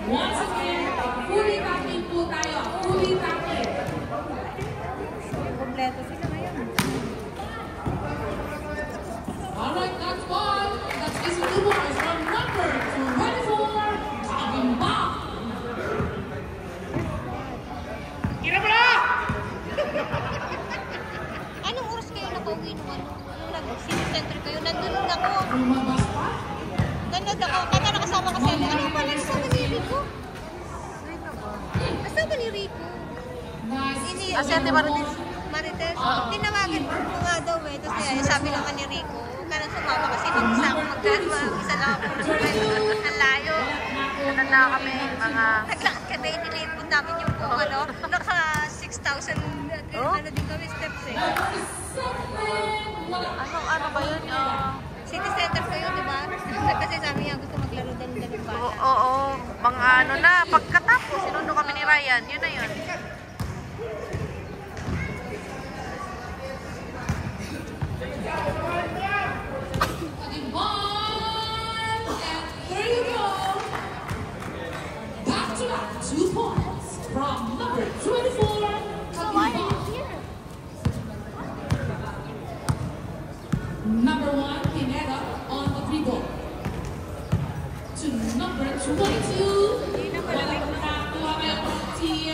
Once again, fully packing po tayo. Fully packing. Kompleto sila ngayon. Alright, that's one. That's easy two boys from number 24, Agimba. Kira mo na! Anong oras kayo nakauwi naman? City Center kayo? Nandun ako. Lumabas pa? Nandun ako. Kaya nakasama kasi. Ano ba? Nasama ni Rico? Nasama ni Rico? Nice. Ate Marites. Marites? Tinawagan ko nga daw eh. Tapos sabi naman ni Rico, huwag ka nang sumama kasi mag-isa ako magdadwa. Isa lang ako. Ang layo. Ano na kami, mga... Naglakad kami. Nilipod namin yung kung ano. Naka 6,000 ano din kami steps eh. Ano ba yun? City Center kayo, di ba? Kasi sabi niya gusto maglaro din ng bata. Oo, mga ano na, pagkatapos, sinundo kami ni Ryan, yun na yun. And there you go. Back to back, 2 points from number 24, Agimba. Number 1, Pineda on the 3-ball. To number 22, walang nakakuha kayo team.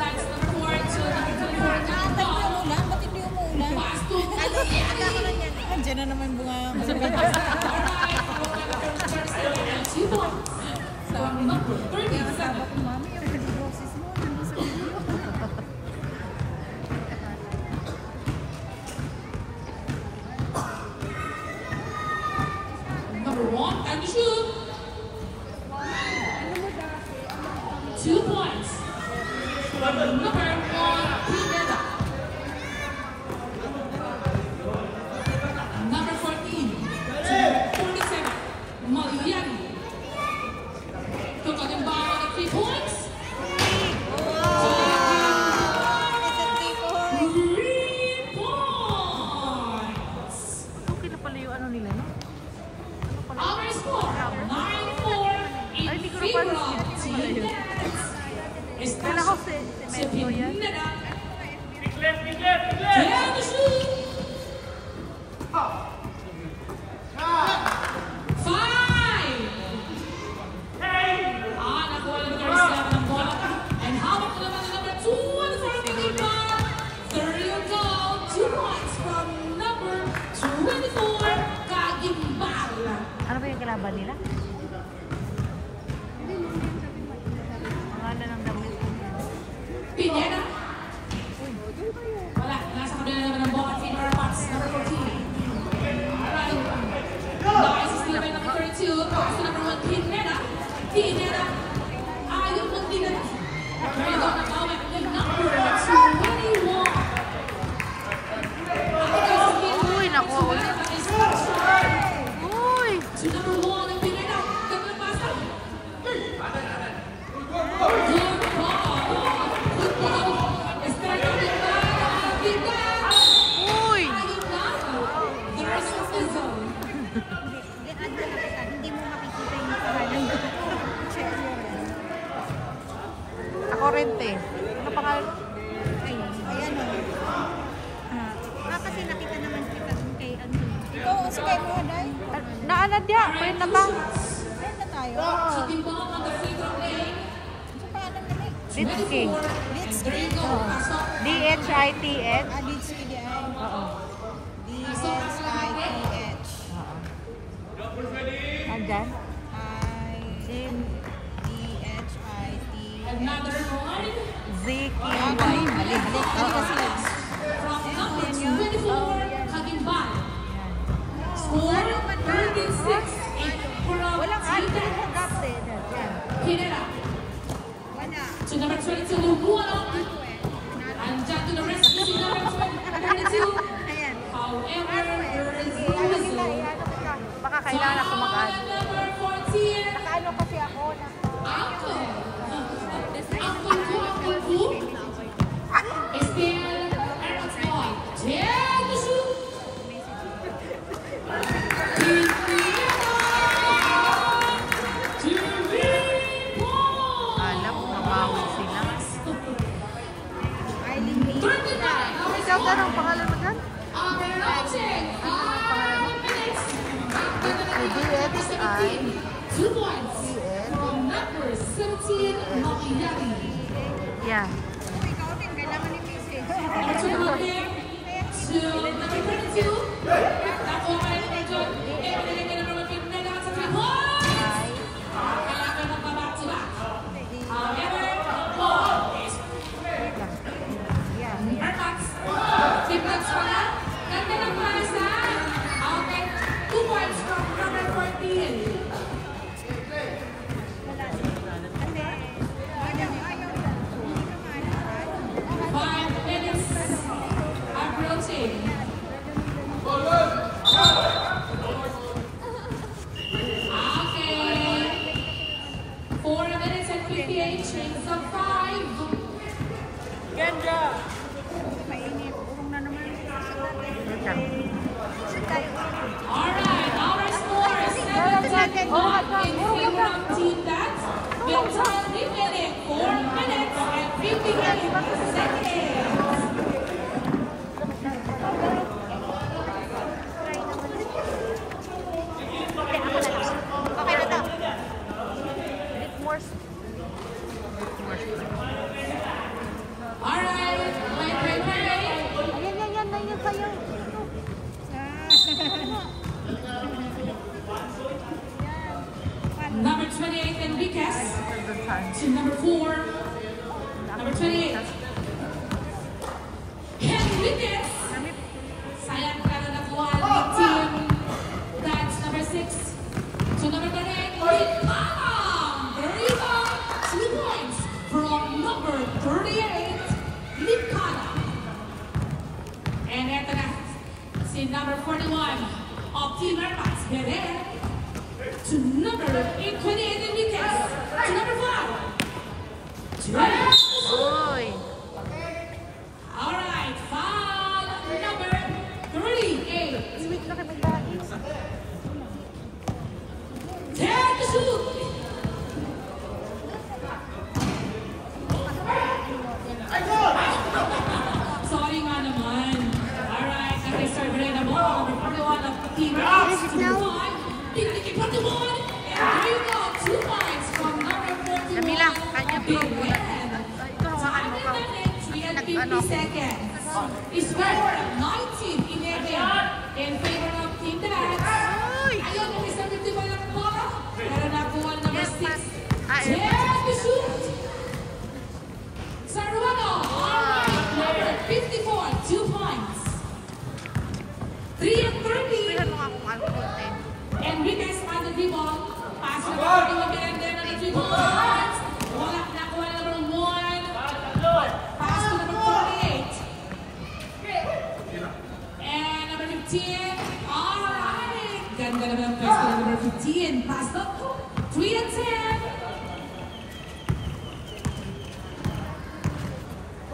That's number 4 to number 24, Agimba. Ba't hindi umuulan? Pass to Ano? Aga ko lang yan. Andiyan na naman bunga. and 2 points from number 37. Mami, yung boses mo, nandun sa video. Number 1, and shoot. 2 points from number 1, Pineda. Number 14 to 47, Maliani. Took Agimba on 3 points. 3 points. Okay na pala yung ano nila, no? Our score, 9-4 in favor of Team Nets. Kala ko si Metro yan. Pineda. Biglet, biglet, biglet! And the shoot. 5. Nakuha naman yung reserve ng bola. And hawak naman ang number 2 on the Agimba. There you go. 2 points from number 24, Agimba. Ano ba yung kalaban nila? Ang ano ng damit. Pineda. Wala. Nasa kabila naman ng bola. Feeder pass. Number 14. Alright. Nice. Still by number 32. Pass to number 1, Pineda. Pineda. Ayaw ng Pineda. There you go. Nakawin ng number 21. Uy, nakuha ulit. Uy! To number 1, ang Pineda. Ganda pasa. Good ball. Good ball. Start on the back. Pineda. Uy! The rest of the zone. Hindi mo makikita yung pangalan. Ako rin, te. Ano pangalan? Ayan o. Kasi nakita naman kita dun kay ano. Ikaw, sakay mo, Day. Naanad ya, print na ba? Ayan na tayo. Shooting ball on the free throw lane. Sa pangalan na rin. Ditski. There you go. Pasok. D-H-I-T-S. Ditski di ay. Oo. D-S-I-T-H. Nandyan? Sin I-D-H-I-T. Another one. Z-K-Y. Balik kasi. From number 24, Agimba. Score 36 in Walang Team answer Nets. sa gap, eh. Yan. Pineda. Wala. To number 22, Lumuano. And Jack to the rescue to number 22. Ayan. However, there is a Ano whistle. Baka kailangan ako mag-add. Foul number 14. Nakaano kasi ako na. Uncle. Uncle Ku. Estelle 14, Makiari. Yeah. Ikaw din, kailangan ni message. Number 21 here to number 32. Nakuha pa rin number 2. Eh, pinigay ka number 1 pin na sa 3 points. Kailangan ng back to back. However, the ball is Airpods. 3 points pala. Ganda ng pares na. Okay, 2 points from number 14. Chains of 5. Ganda! Mainit. Urong na naman. Alright, our score is 7-1 in favor of Team Dance. With time remaining 4 minutes and 58 seconds. Okay na daw. Alright, wait. Ayan sa'yo. Number 28, Enriquez. To number 4. Number 28. Enriquez. Sayang ka na nakuha ng team. That's number 6. To number 38, Limang. Rebound, 2 points from number 38, Limcana. And eto na, si number 41 of Team Airpods, Beren. To number 28, Enriquez. To number 5. Uy. Alright, foul number 38. Dare to shoot. Sorry nga naman. Alright, nag-reserve rin ang ball. Number 41 of Team Airpods. To number 5. Pinagiging 41. And there you go, 2 points from number 41. Jamila, kanya po. Beren. Ito, hawakan mo pa. 350 seconds. Is score 19-11 in favor of Team Dance. Ayun, yung isang 51 ng bola. Pero nakuha number 6. Dare to shoot. Saruano, alright, number 54, 2 points. 3 and 30. Pilan mo nga kung ano konti. Enriquez on the dribble. Pass na ba? Iwagyan din na the 3 points. Wala, nakuha na number 1. Pass to number 48. And number 15. Alright. Ganda naman ang pass to number 15. Pass to 3 and 10.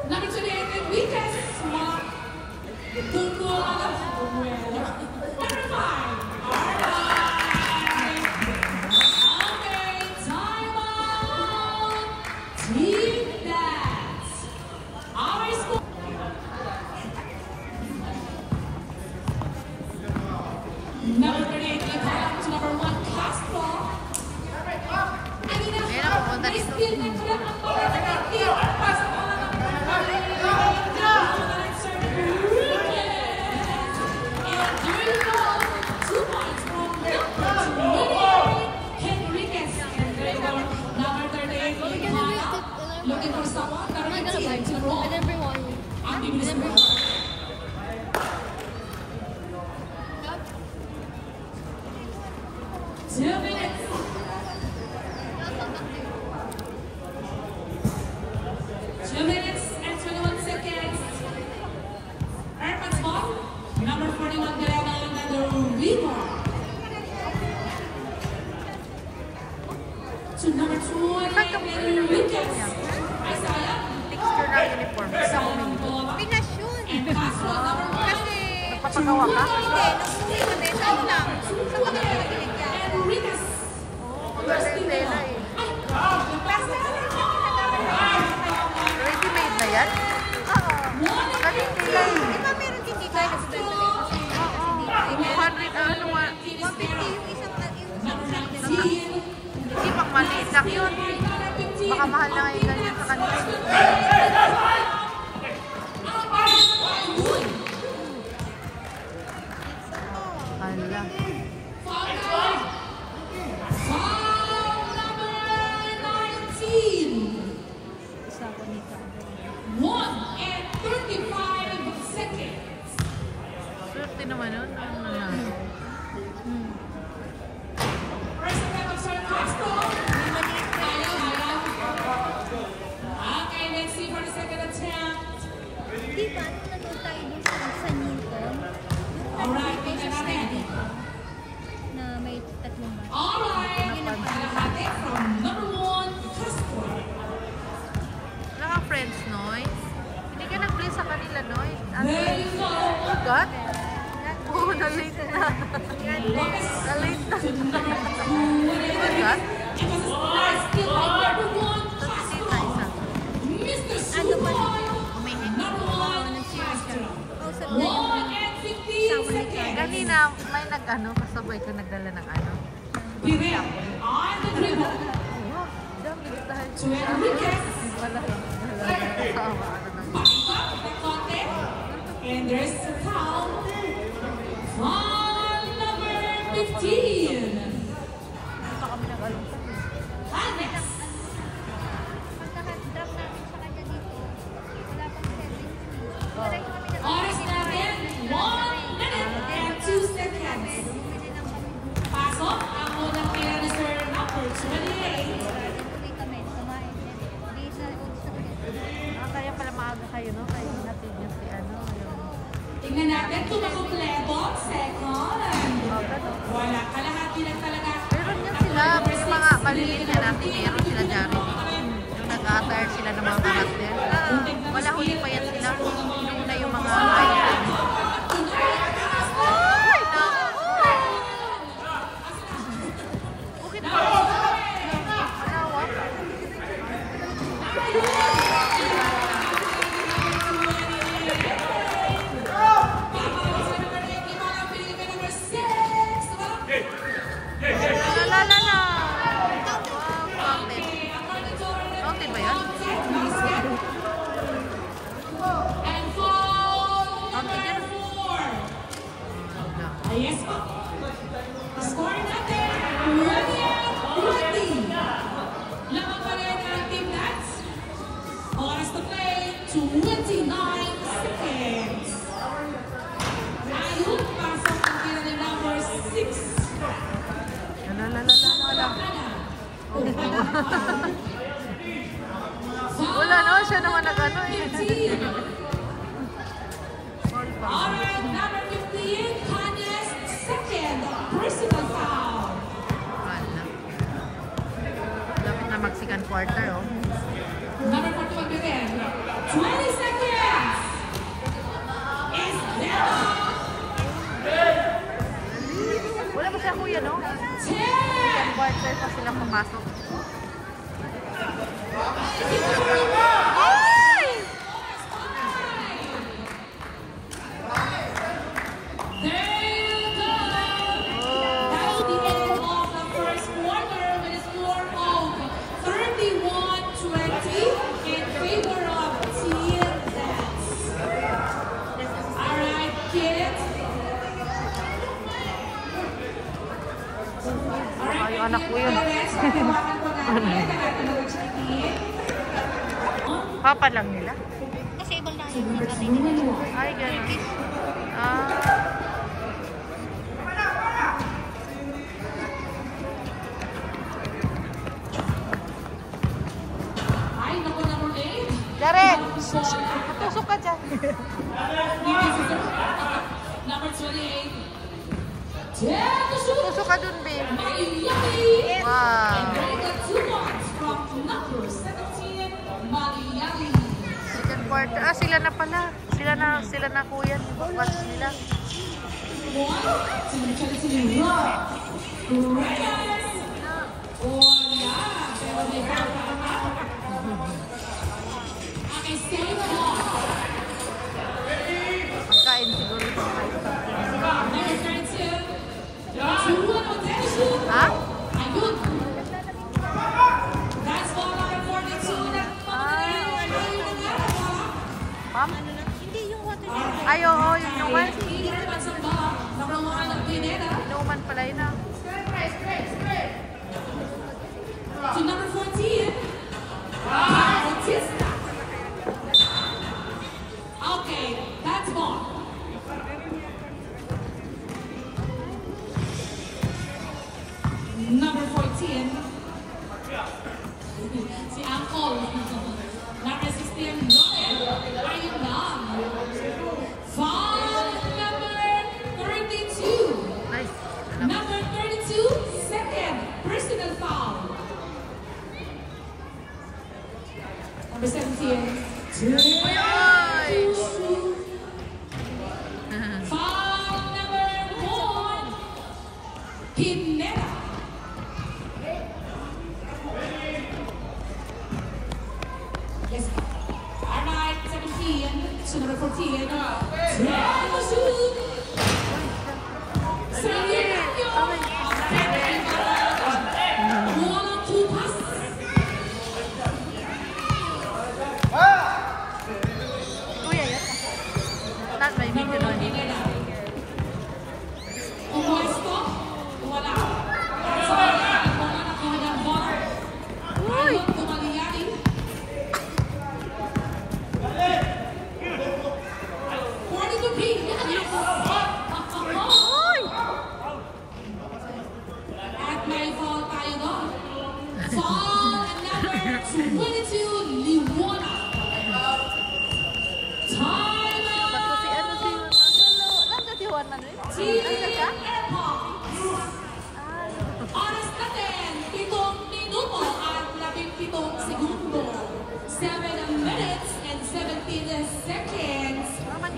Number 28, Enriquez. Number 5. Alright. Okay, time out. Team Dance. Our score. Number 38, they call up to number 1, Castro. Ayan ang pumunta dito. Looking for someone, number 19 to roll. Ang bibilis mo. 2 minutes. 2 minutes and 21 seconds. Airpods ball. Number 41, Galena, another rebound. To number 2, Enriquez. Isaiah. Texture ng uniform. Sa umin. Pinas yun. And Castro, number 1. Kasi, Nagpapagawa ka? hindi, nag-uwi kami. Saan lang? Sa kanila binigyan. Enriquez. Kasi tela eh. Basta lang siya pinagawa. Ready-made na yan? Kasi tela eh. Di ba meron din dito? Nag-benta kasi. Oo. 200 ano nga. 150 yung isang Number 19. Hindi pang maliit lang yun. Number 15. Baka mahal na ngayon ganyan sa kanila. Hala. Isa ko nito. 1:35 seconds. Swerte naman yun. Ano na? First attempt of Sir Castro. Ayaw. Okay, let's see for the second attempt. Di ba, nung nanood tayo dun sa Newton, Alright, tingnan natin. na may tatlong bar. Alright, kalahati from number 1, Castro. Wala kang friends, Noy? Hindi ka nag-play sa kanila, Noy? Ano? There you go. Ugat? Oo, na-late na. Na-late na. Ugat? Still like number 1, Tapos si Tita isa. Mr. Suboy. Umihin. Number 1, Castro. Oh, sa 1:15 seconds. Kanina, may nag-ano, kasabay ko nagdala ng ano. Birel on the dribble. Dami dahil. To Enriquez. Wala. Kasama, ano na. Back up the content. And there's the foul. On number 15. Baka kami nag-alungkat. Hannes. Pag naka-drop natin sa kanya dito, wala pang 7 Diretso kami na Oras natin, 1 minute and 2 seconds. bumili lang kami. Pasok ang unang tira ni Sir number 28. Tuloy kami, kumain. Di sa Kaya pala maaga kayo, no? Kaya natin yung si ano, yung... Tingnan natin kung makumpleto ang second. Wala, kalahati lang talaga. Meron yan sila, yung mga maliliit na natin, meron sila dyan. Yung nag-attire sila ng mga karakter. Wala, huli pa yan sila. Yung na yung mga icon. Ay, naku! Bukit pa. Malawak. La la la la. Wow, fountain. Fountain ba yan? And fall Fountain yan? Yes po. Score natin, 20. Lamang pa rin ang Team Nats. Oras to play, 29 seconds. Ayun, pasok ang tira ni number 6. La la la la la. Wala no, siya naman nag-ano eh. All pa. Alright, number 15, Hannes, second, personal foul. Wala. Lapit na mag-second quarter, oh. Number 41 begin. 20 seconds. Estela. Wala ba siya kuya, no? 10. Second quarter pa sila papasok. There you go. That's the end of the first quarter with a score of 31-20 in favor of Team Nats. Alright, kids. Ay, yung anak ko yun. Papa lang nila. Disable na yun. Natin. Ay, gano'n. Ah. Ay, naku, number 8. Jared! Tusok ka dyan. Number 28. Dare to shoot. Tusok ka dun, babe. Malayali. Wow. And they got 2 points from number 17, Malayali. Second quarter. Ah, sila na pala. Sila na kuya. Watch nila. 1 to Chelsea Rock. Reyes. Oh, yeah. Pero may okay, stay on. Pagkain siguro ito. Number 32. 2-1 on Dennis. Ha? Ayun. That's ball number 14. Ay, oo, yung inuman. Number 1, Pineda. Inuman pala yun ah. To number 14, Bautista. Okay, that's more. Number 14, si Uncle. Number 16, ayun lang. Foul number 32. Nice. Number 32, second personal foul. Number 17, foul number 1, Pineda. Yes. All right, 17 to number 14. Kuya, yan. Not my video nun. Uy! Uy! At may foul tayo doon. Foul number 22, Liwana. Time out! Ba't ko si ano si Nagkatiwan man rin? Asa ka? Oras natin, 7 minuto at 17 segundo. 7 minutes and 17 seconds.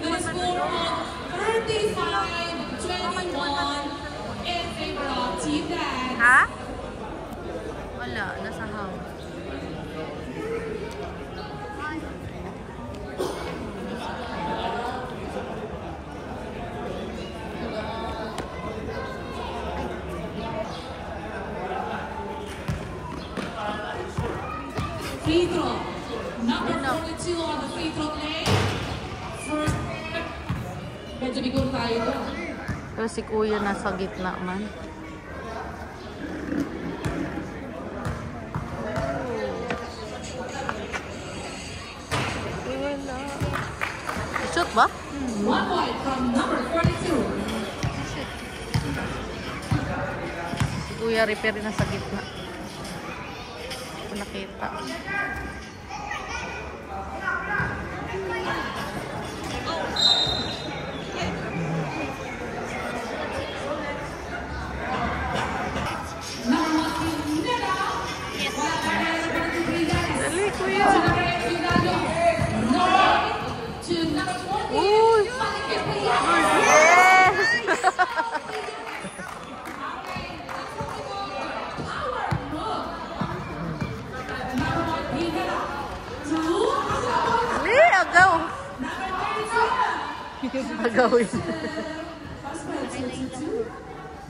The score of 35-21 in favor of Team Dance. Ha? Wala, nasa house. Free throw. Number 42 on the free throw lane. First, medyo bigo tayo doon. Pero si Kuya nasa gitna man. Shoot ba? 1 point from number 42. Si Kuya repair na sa gitna. Kung nakita. Number 1, Pineda. Dali, Kuya. To number 20. Uy! Yes! Dali, agaw. Agawin.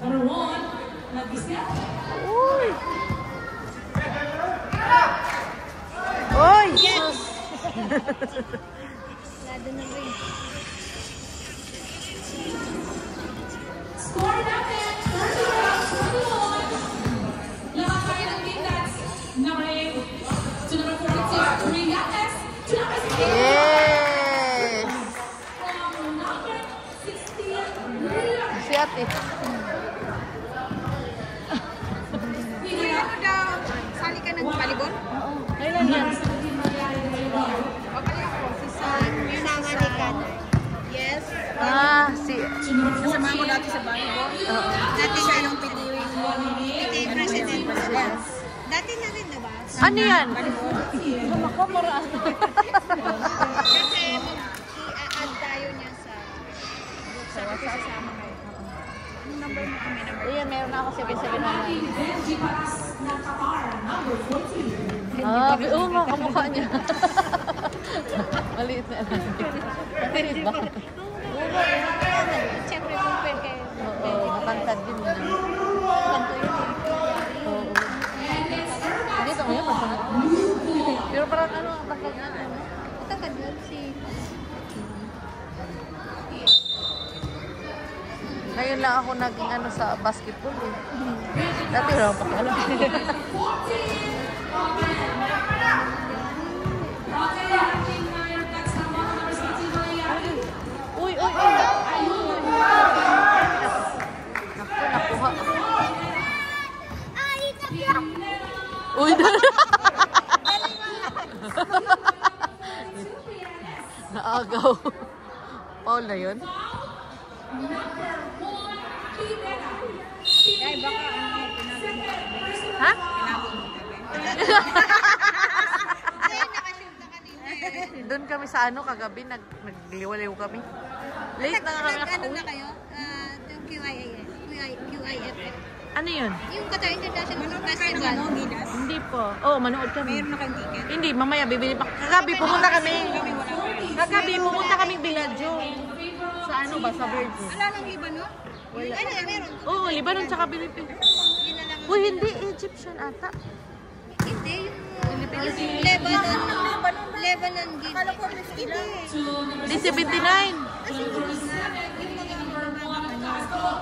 Number 1, nag-step. Uy! Uy! Yes! Lado na rin. Score natin, 31-21. Lahat kayo ng Team Dance. Number 8 to number 42. Riates to number 16. Yes! From number 16, Riates. Si ate. Ano daw? Sali ka ng palibon? Kailan yan? Yun ang alikan. Yes. Ah, si... Kasama ko dati sa volleyball. Dati siya yung PT president. Dati na rin, diba? Ano yan? Kasi i-add tayo niya sa kasama kayo. Anong number mo kami? Ayan, meron ako 7-7 naman. Benji Paras ng Qatar, number 14. Ah, oo nga, kamukha niya. Maliit na lang. Maliit ba? Siyempre, compare kayo. Oo, matangkad din na. Oo. Dito ngayon, matangkad. Pero parang ano, matangkad na. Matangkad yun si... Ngayon lang ako naging ano sa basketball eh. Dati lang pa alam. Uy, uy, uy. Nakuha. Uy, naagaw. Paul na yun? Ha? Doon kami sa ano kagabi, nagliwaliw kami. Late na nga kami Ano na kayo? Yung QIFF. Ano yun? Yung Qatar International Festival. Hindi po. Oo, manood kami. Meron na kang ticket. Hindi, mamaya bibili pa. Kagabi pumunta kami. Kagabi pumunta kami Villaggio. Sa ano ba? Sa Virgin. Wala nang Lebanon? Wala. Ano na meron? Oo, Lebanon tsaka Philippines. Yun na lang. Uy, hindi. Egyptian ata. Hindi, yung Lebanon din. Akala ko hindi. Di 79. Yung mga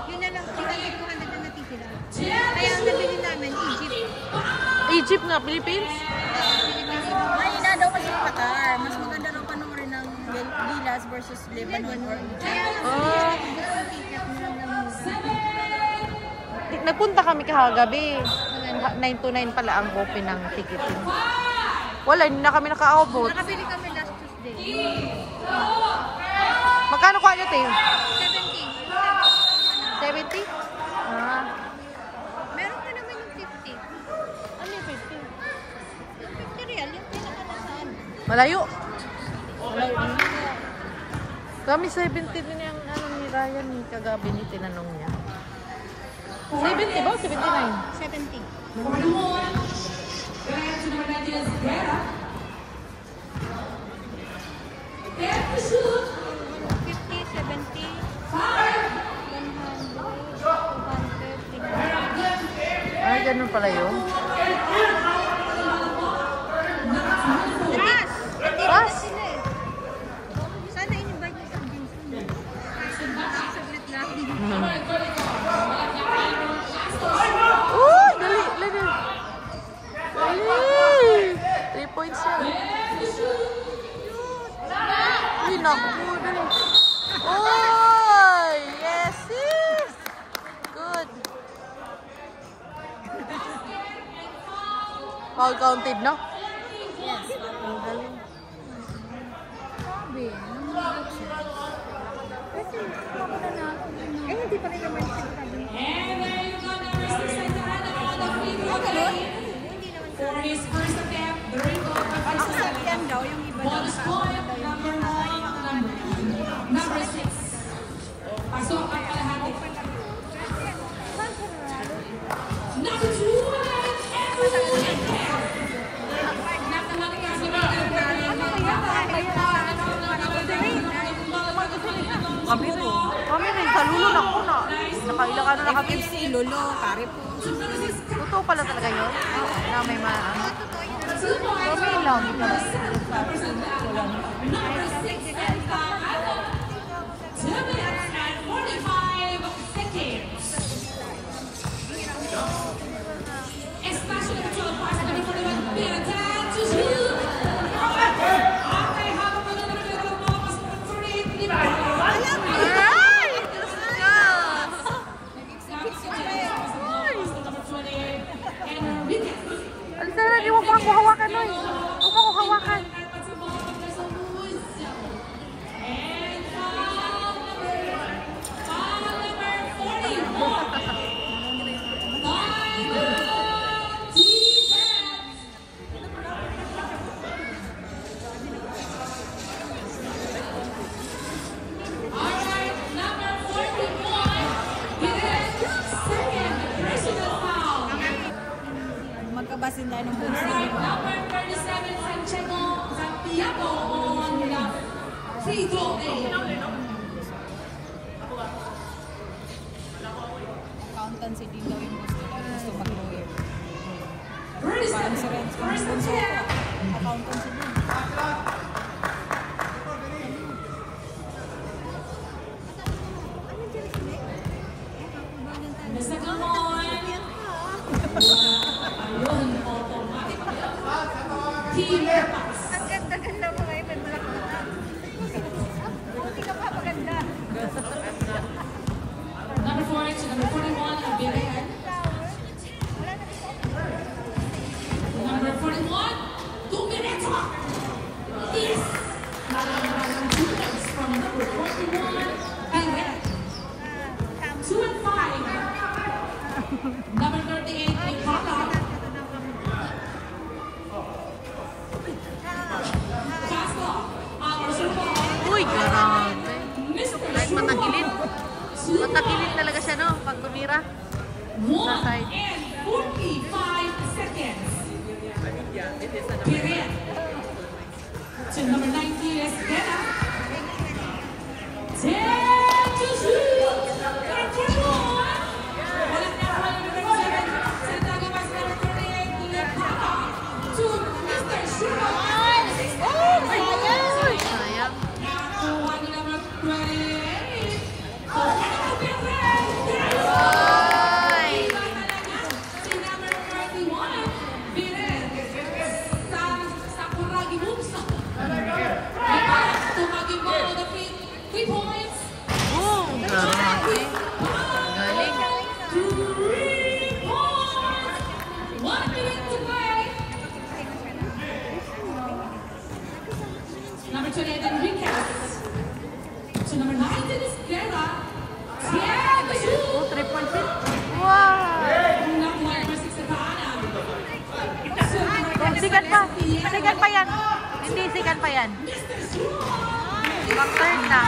yun na lang, 200 na natitira. Kaya ang nabili namin, Egypt. Egypt nga, Philippines? Mahina daw kasi yung Qatar. Mas maganda daw panoorin ng Gilas versus Lebanon or Egypt. Oh. Ticket na lang ng Nagpunta kami kahagabi. 9 to 9 pala ang open ng ticketing. Wala, hindi na kami naka-outboard. Nakabili kami last Tuesday. Magkano kuha nyo, Ting? 70. 70? Ah. Meron pa naman yung 50. Ano yung 50? Yung 50 real, yung pinakalasaan. Malayo. Kami 70 din yung ano ni Ryan ni kagabi ni tinanong niya. 70 ba? 79? 70. 41. Back to number 19 is Greta. Get the shoot. 50, 70, 100, 200, Ay, ganun pala yun. Ras! Ras? Sana in-invite niyo sa Jensen. Saglit lang. Uy! Dali! Dali! Dali! 3 points yan. Uy, naku! Dali! Uy! Yes! Yes! Good! Foul counted, no? Yes. Ang galing. Sabi, kasi ako na na. Eh, hindi pa rin naman siya sabi. And there you go, number 6 ay Diana on the free throw line. For his first attempt, the Rico Ang sakyan daw, yung iba daw bonus point, number 1, number 6. Pasok ang kalahati. Number 2, everyone in there. Kami rin, sa lulo na ko na. Nakailangan na kami. FC, Lolo, Carrefour. Totoo pala talaga yun? Na may ano. Kami lang. Number 6 and 2 minutes and 45 seconds. Especially control pass coming from the Pinatan to shoot. Okay, habang maglalagay ng mga pasok for it, di ba? Alisa na, di mo pa ako hawakan, Noy. Huwag mo ako hawakan. Magkabasin tayo ng bulsa. Number 37, Santiago on the free throw line. Accountancy din daw yung gusto mag-lawyer. First Parang si Renz, kung attempt. bunso ko, accountancy din. Team Airpods. Ang ganda-ganda mo ngayon, may black na. Hindi ka pa maganda. Number 4 to number 41, Belen. Number 41, 2 minutes. Yes. From number 41, Belen. 2 and 5. Number 38, Mikala. Castle, our survivor. Uy, grabe. Mr. Kahit matagilid. Matagilid talaga siya, no? Pag tumira. 1 and 45 seconds. Period. To number 90 is Bella. 10 to shoot. Number 41. Walang nakuha ng number 7. Santiago Mas number 38. Lepala. To Mr. Shuba. Oh my God! Sayang. Nakuha ni number 28. To Bella Belen. Ay! Si number 31, Belen. Sakuragi Mumsa. Tumagi mo the 3 points. Oh, grabe. Galing. 3 points. 1 minute to play. Number 28, Enriquez. To number 19 is Guerra. 10 to shoot. Oh, 3 points din. Wow! Nakuha number 6 na Kaanam. Oh, sikat pa. Sikat pa yan. Hindi, sikat pa yan. Back-turn na.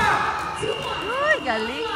Uy, galing.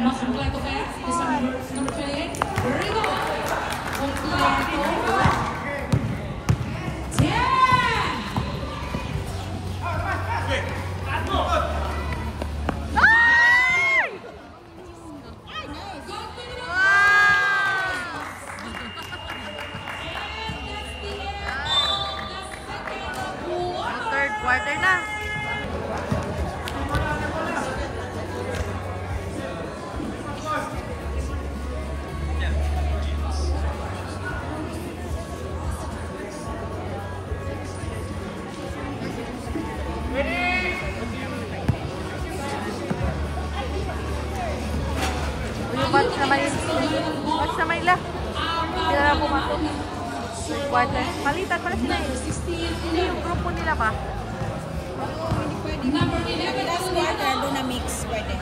Mas completo kaya? Is number 28. Rigo. Completo. 10. Ay! Third quarter na. Yung batch na Manila. Sila na pumasok. Third quarter. Palitan pala sila eh. Hindi yung grupo nila ba? Number 11. Last quarter, doon na mix. Pwede.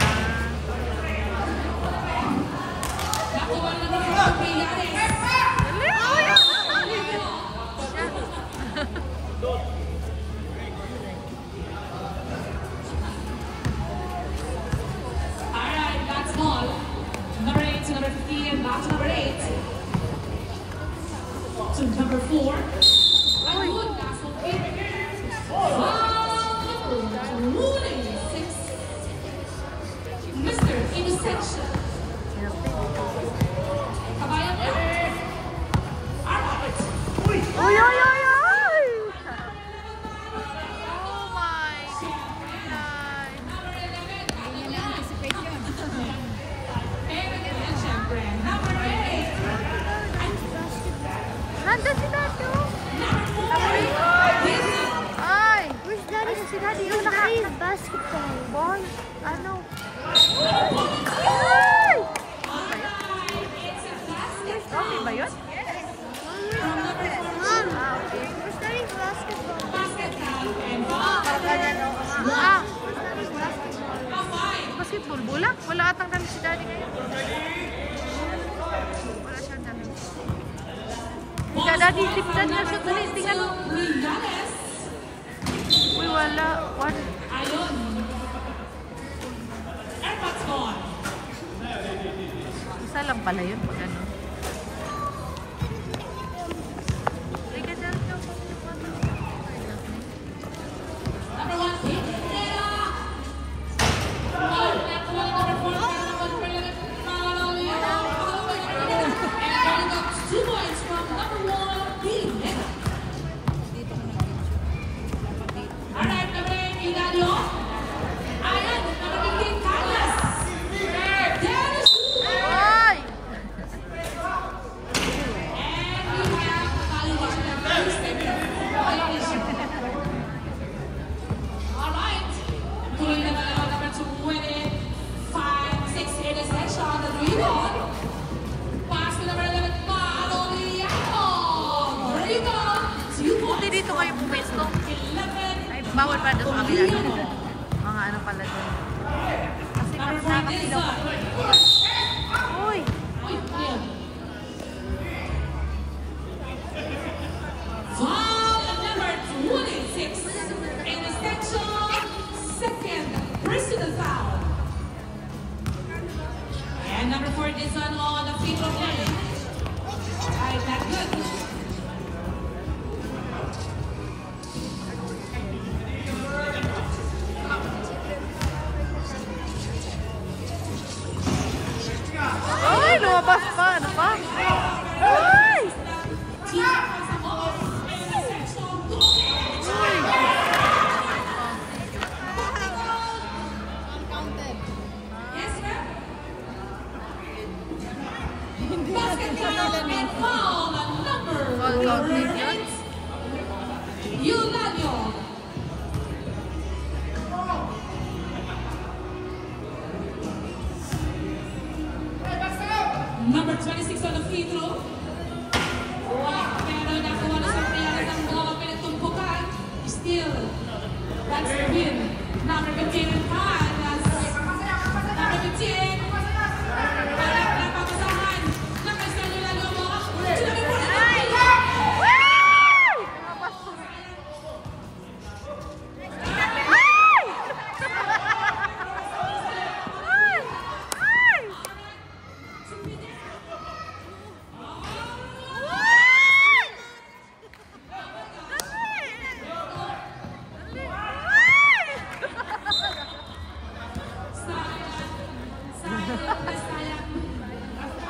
Nakuha na ng Pilares. Alright, that's all. Number 8 to number 15, back to number 8. To number 4. Raul Castle Kid. Ruling 6. Mr. Innocentia. Kabayan ka. Alright. Uy, uy, uy, uy! Oh my God! Number 11. Yun yung anticipation. And syempre, number 8. Nandun si Daddy! Disney. Ay! Where's Daddy? Si Daddy yung He's basketball. Boy, ano? Ay! Ay! Okay ba yun? Mom, where's Daddy's basketball? Basketball and ball. Pagka Basketball, bola? Wala atang dami si daddy ngayon. Wala siyang dami. Hindi, daddy, tipdan niya siya tuloy. Tingnan mo. Uy, wala. What? Ayun. Airpods gone. Isa lang pala yun pag ano. Number 1, Pin Pineda. Number 4, and we got 2 points from number 1, Pin Pineda. Alright, number 8, Iladio. Ayan, number 15, Carlos. Dennis. Ay! And we have Kaliwa. Alright. Tuloy na naman number 25, 6 in the section. The rebound. Pass to number 11, Maroliano. There you go. 2 Buti points. dito kayo pumesto. 11. Ay, bawal pa doon sa kabila. Mga ano pala doon. Kasi Number 4, nakasilaw. Dizon. Uy! Ay, ayun. Foul number 26 in the section. Second personal foul. And number 4 is on the free throw line. Alright, that's good. Ay, lumabas pa. Ano pa? Ay! Team has a ball in the section. Uy! Yes, ma'am. Basketball and foul number Foul counted yun? 8. Eulalio. Number 26 on the free throw. Pero nakuha na sa Priyanas ang mga pinagtumpukan. Still, that's the win. Number 15 and 5. Number 15. Para papasahan. Number 7 Eulalio mo. Number 45.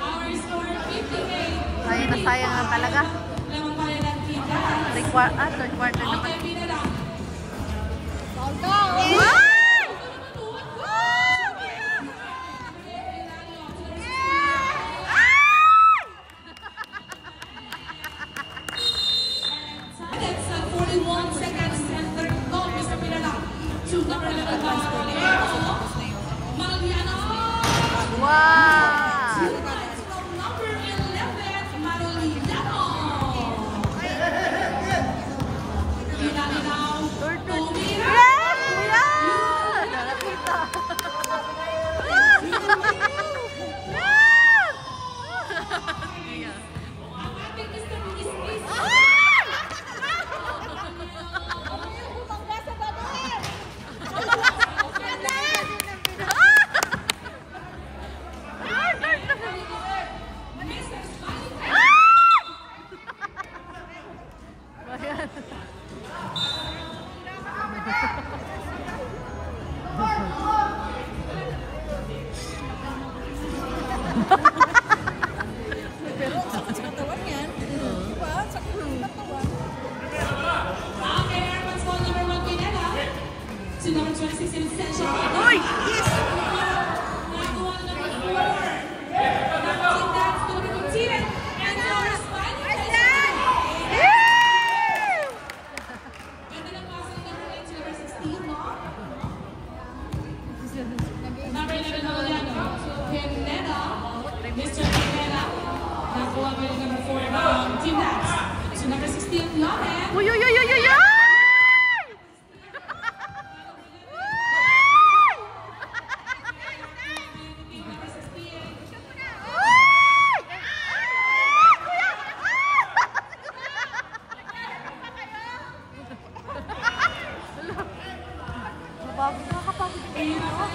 Our score 58. Ay, nasayang lang talaga. Lamang tayo ng kita. Third quarter naman. Okay, Pineda. That's 41 seconds and third goal, Mr. Pineda. To number 11, Maroliano. Maroliano. Wow! 2 points from number 11, Maroliano. Pineda now. Tumira. Kuya! Nakakita. Ang ating Mr. Is. Okay, Airman's ball number 1, Pineda. To number 26 in Essential. Uy! Yes! Nakuha na number 4. Team that's to number 15. And number 5. Ganda ng pass ng number 8 to number 16, no? Number 11, Juliano. Pineda. Mr. Pineda. Nakuha ba yung number 4 Team that's to number 16, Yohan. Uy, uy, uy, uy, uy, uy! Nakakapagod dito.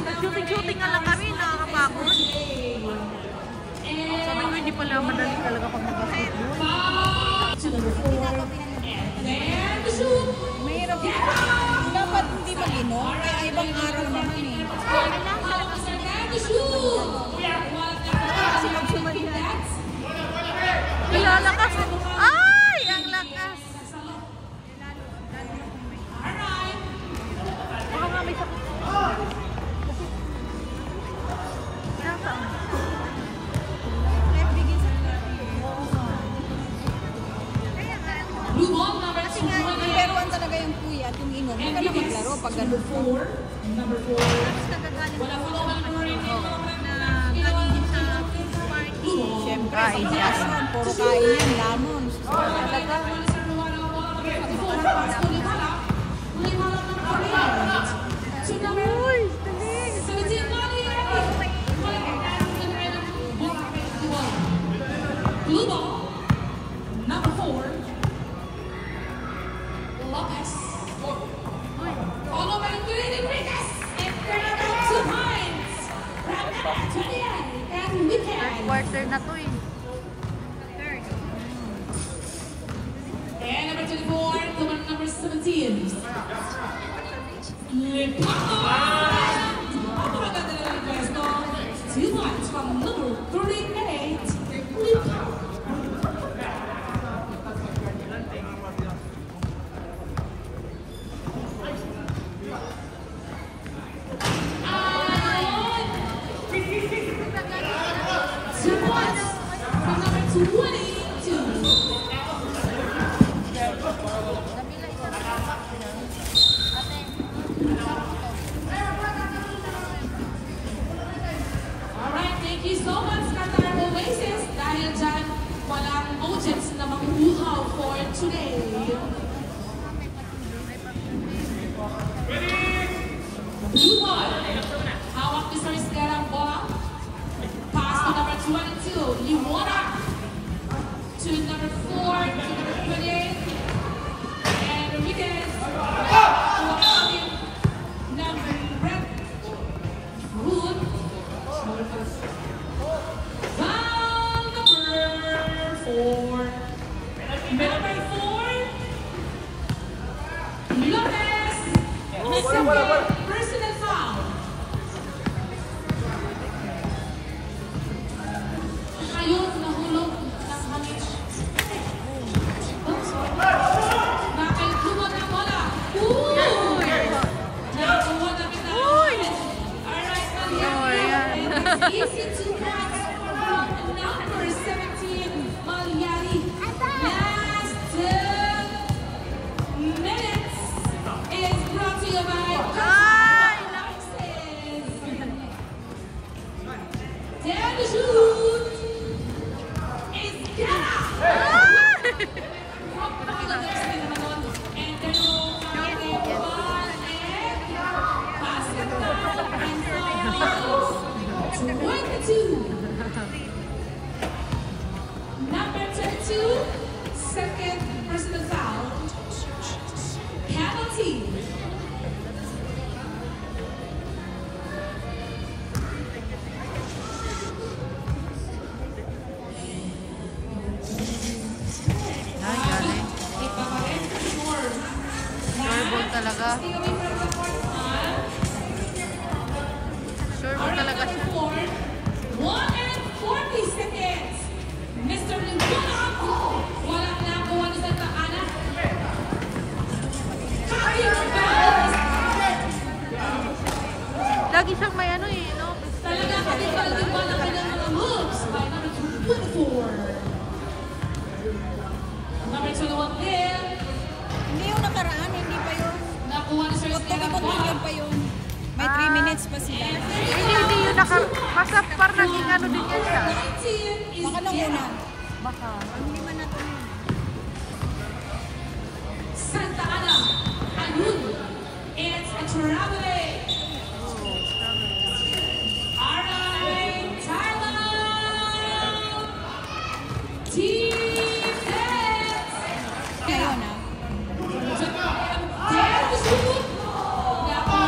Nag-shooting-shooting nga lang kami, nakakapagod. Sabi ko, hindi pala madali talaga pag mag-basketball. To number 4. And the shoot. Mahirap. Dapat hindi mag-inom. Kaya ibang araw naman eh. And the shoot. Lalakas. Ay! Ang lakas. Alright. Baka nga may sakit. Blue ball number Kasi nga, number 1 talaga yung kuya at yung inom. Huwag ka na maglaro pag ganun. Number 4. Wala pa naman ang rin Na galing din sa party. Siyempre, sa bakasyon, puro kain yan, lamon. Talaga. Blue ball, number 4, Lopez. Followed by Enriquez. And number 2 Hines. Round number 28. And Weekend. Quarter na to eh. And number 24, the one number 17. Napakaganda na ng pwesto. 2 points from number 38, Lipa. Ayun! 2 points from number 22. Alright, thank you so much, Qatar Oasis. Dahil dyan, walang motions na makukuhaw for today. Blue ball. Hawak ni Sir Escara ang bola. Pass to number 22, Liwara. To number 4, to number 28. And Enriquez. Number Brett. Wood. Foul number 4. Number 4. Lopez. Second personal foul. Ayun, nahulog ng hangin. Nakaikuha ng bola. Nakakuha na kita. Alright, Malyari. Easy to pass from number 17, Malyari. Last 2 minutes is brought to you by Alexis. Down the shoot is Gana. And then we'll count it 1 and pass it down and fouls. 22. Number 22, second personal foul. Penalty. Ay, galing. Sure ball talaga. Sure ball talaga siya. 1 and 40 seconds. Mr. Limbona. Walang nakuha ni Santa Ana. Happy rebound. Lagi siyang may ano eh, no? Talaga kapitbahay din ba ng kanyang mga moves by number 24. Number 21 din. Hindi yung nakaraan, hindi pa yun. Nakuha ni Sir Escara. Ikot-ikot pa yun. May 3 minutes pa sila. Hindi yun basta par naging ano din yan siya. 19 is Baka nung una. Baka. Hindi man natin yun. Santa Ana. Ayun. It's a traveling. Alright, timeout. Team Nets. Ngayon ah. There's the shoot. Nakuha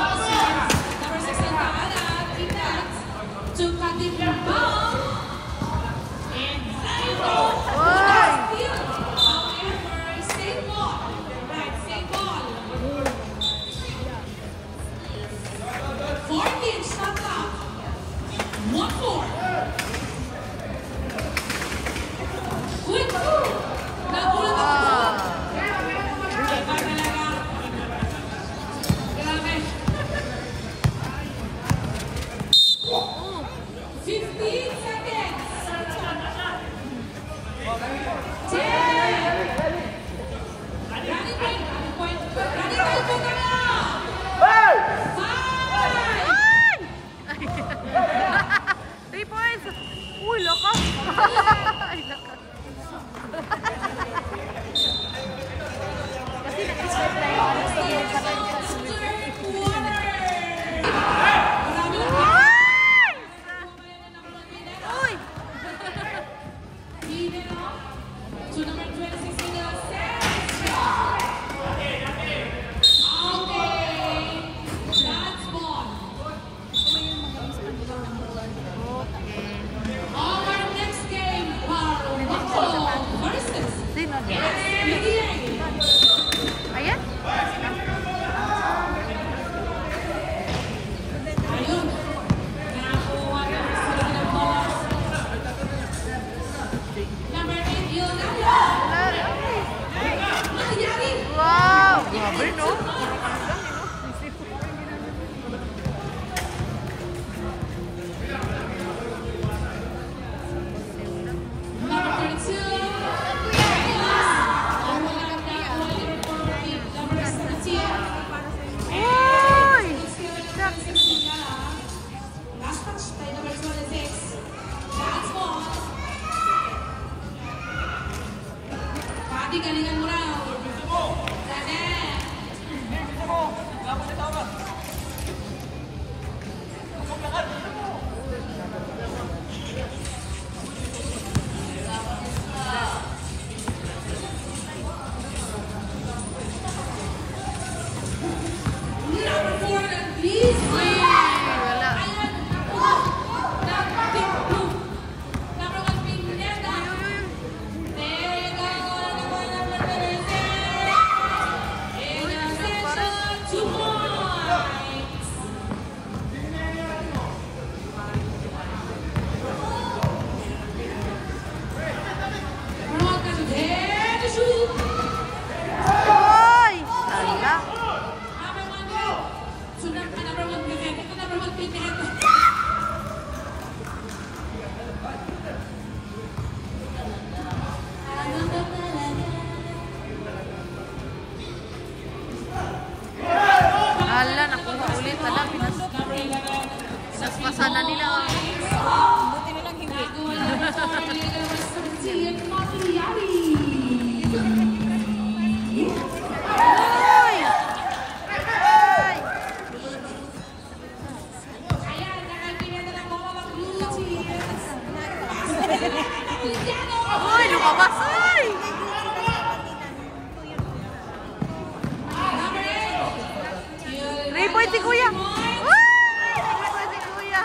Galingan mo raw. Number 4, please. Wala. Number 1, Pineda. There you go. Hala, nakuha ulit. Hala, pinaspasan na nila. Buti nilang hindi. Uy, lumabas! Uy! 3 points si Kuya! Uy! 3 points si Kuya!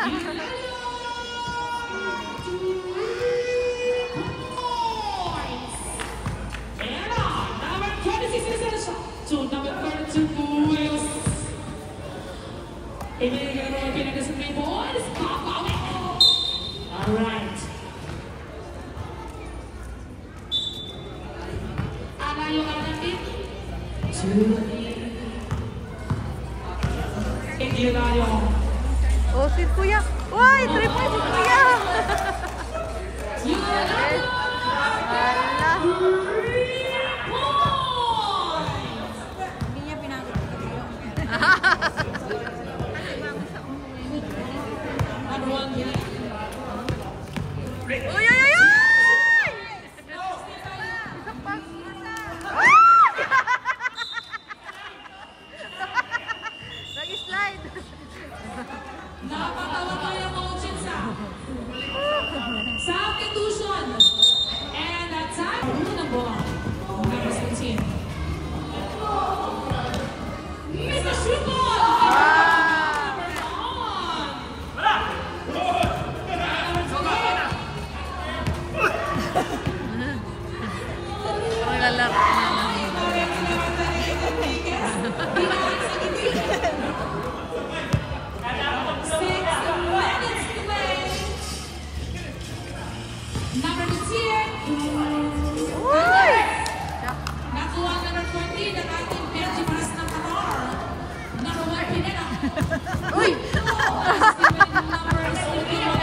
Alright. Ana yung natin. Hindi na yung. Oh, si Kuya! Uy! 3 points si Kuya! Hala! Hindi niya pinagod ito. Number 1, Uy! Uy! Uy! Uy! Isa pa! Nag-slide! nakakatawa ko yung coaches substitution. And that time, ng ball. Number 17. Mr. Shukon! Parang lalaro. Number 15. Uy! Nakuha number 14 ang ating Benji Maras ng Qatar. Number 1, Pineda. Uy! Number 16,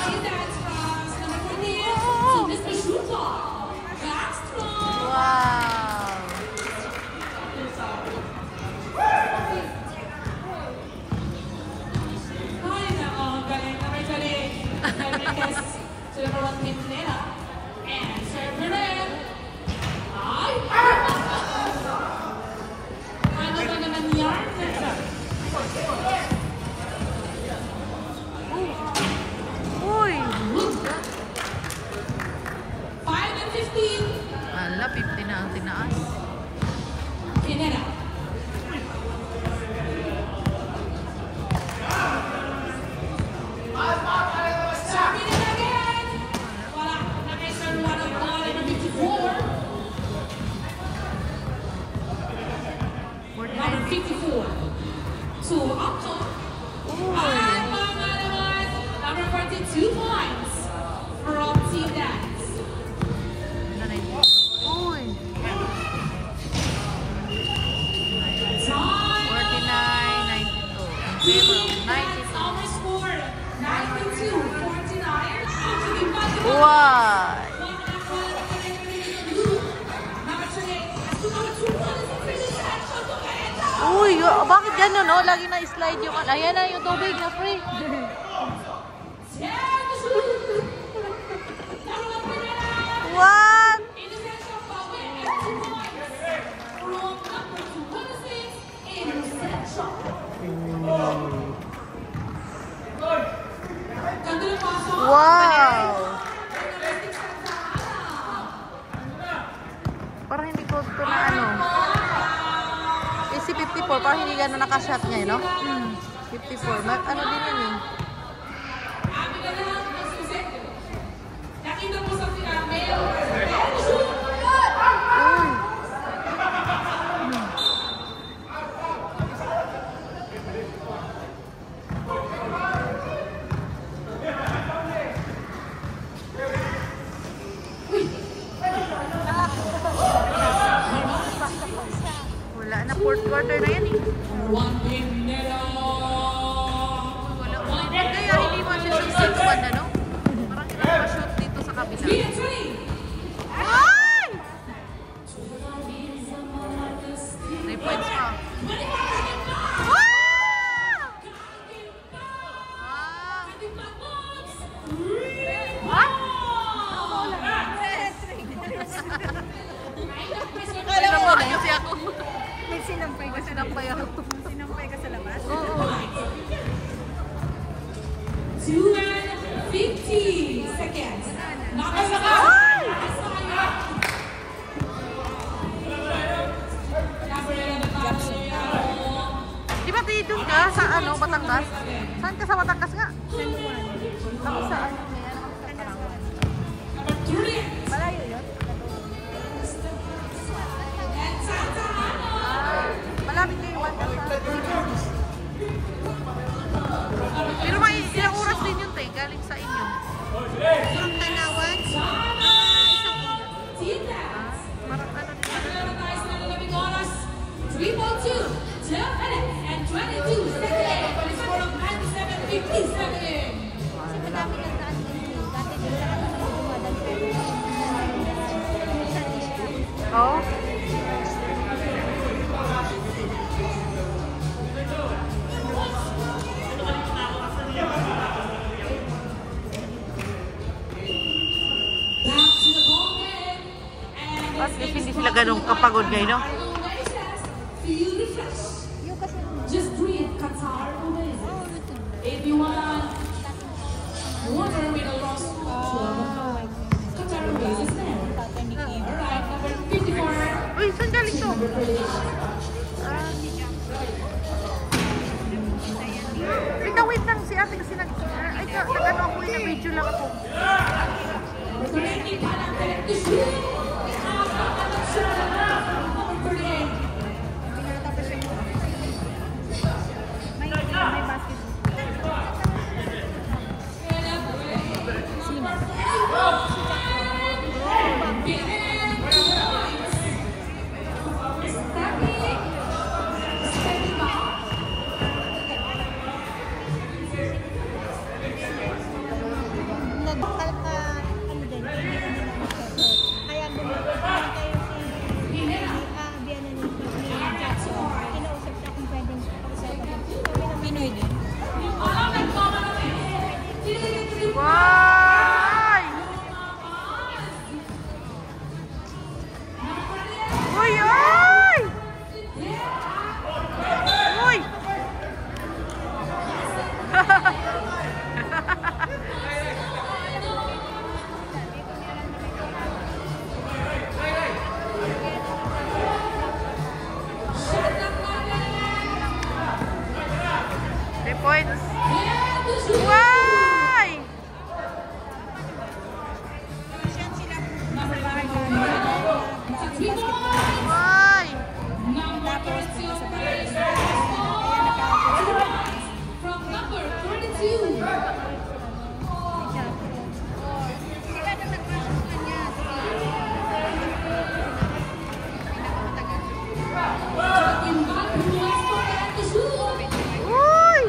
Chidans from number 14. So, Mr. Shuko. Backstrong. Wow! Ay, nako, galing na may galing. Galing so, number 1, Pineda. And server rin. Ay! Ano ba naman yan? Uy! 5 and 15. Hala, 50 na ang tinaas. Pineda. Serving it again. Wala. Naka-serve one of ball number 54. Number 54. So, up to. At mga naman, number 42 points from Team Dance. Uy! Time. Uy, bakit gano'n, no? Lagi na-slide yung... Ayan na yung tubig na free. What? Wow! Parang hindi ko ito na ano. AC 54, parang hindi gano'n nakashot niya, no? 54. Ano din yun eh. Wala na, fourth quarter na yan eh. Wala. Kaya hindi mo siya shoot sa one, ano? Parang hindi mo shoot dito sa kabila. Ay! 3 points pa. Sinampay kasi ako. May sinampay ka sa Sinampay ako. Sinampay ka sa labas? Oo. 2 and 50 seconds. Di ba doon ka sa ano, Batangas? Saan ka sa Batangas nga? Kami sa ano? Malayo yun? Malapit kayo one ka sa... Pero may ilang oras din yun, te, galing sa inyo. From Tanawan, Parang ano din. 3.2, 10 minutes and 22 seconds for the score of 97-57. kasi madami ng daan din. Dati din sa kanila dumadal. Oo. Back to the ball game. And At least hindi sila ganun kapagod ngayon, no? feel refreshed. Yung kasi, Just breathe, Qatar Oasis. If you want water with a loss Qatar Oasis there. Alright, number 54. Uy, saan galing to? Wait lang si ate kasi nag-ano ako, na-video lang ako. Representing Panamtec to shoot. Number 38. May basket. nagkal ka, ano din, kaya bumalik kayo si Bianan ni Jackson. Kinausap siya kung pwedeng pag-usapan. Pinoy din. Why? Uy, uy! Uy! Points. Why? Why? From number 32. Uy!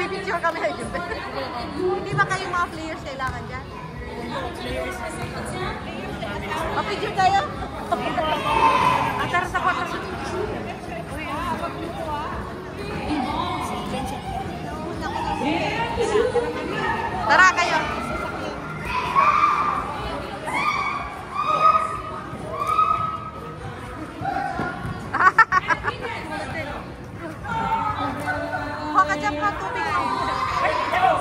Pipicture kami. Hindi ba kayo mga players kailangan dyan? Mapicture tayo? Tara sa kwarto. Tara kayo. Kuha ka dyan pa, tubig.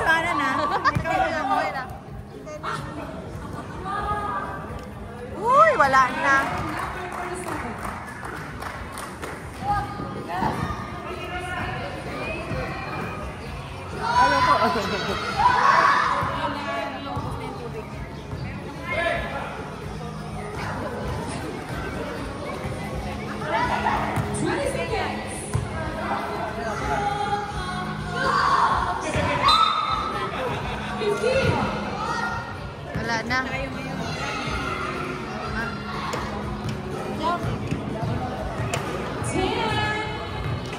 Sana na. Uy, wala na. Wala na.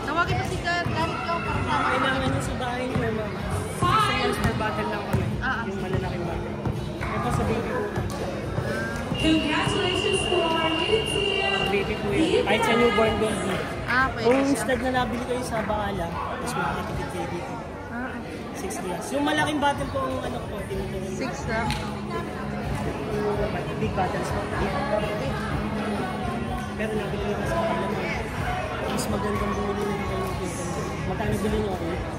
Tawagin mo si Garrett Lau para tama. Kailangan nyo sa bahay nyo, ma'am. Monster battle lang kami. Yung malalaking battle. Ito sa baby po. Congratulations to our new team. Baby po yun. Kahit sa newborn baby. Pwede Kung siya. instead na nabili kayo sa Bacala, mas makakatipid kayo dito. 6 years. Yung malaking battle po, ang ano po, tinutulong. 6 lang. Big battles po. Pero nabili ko sa Bacala, mas magandang bumili nyo kayo. Magkano bili nyo ako?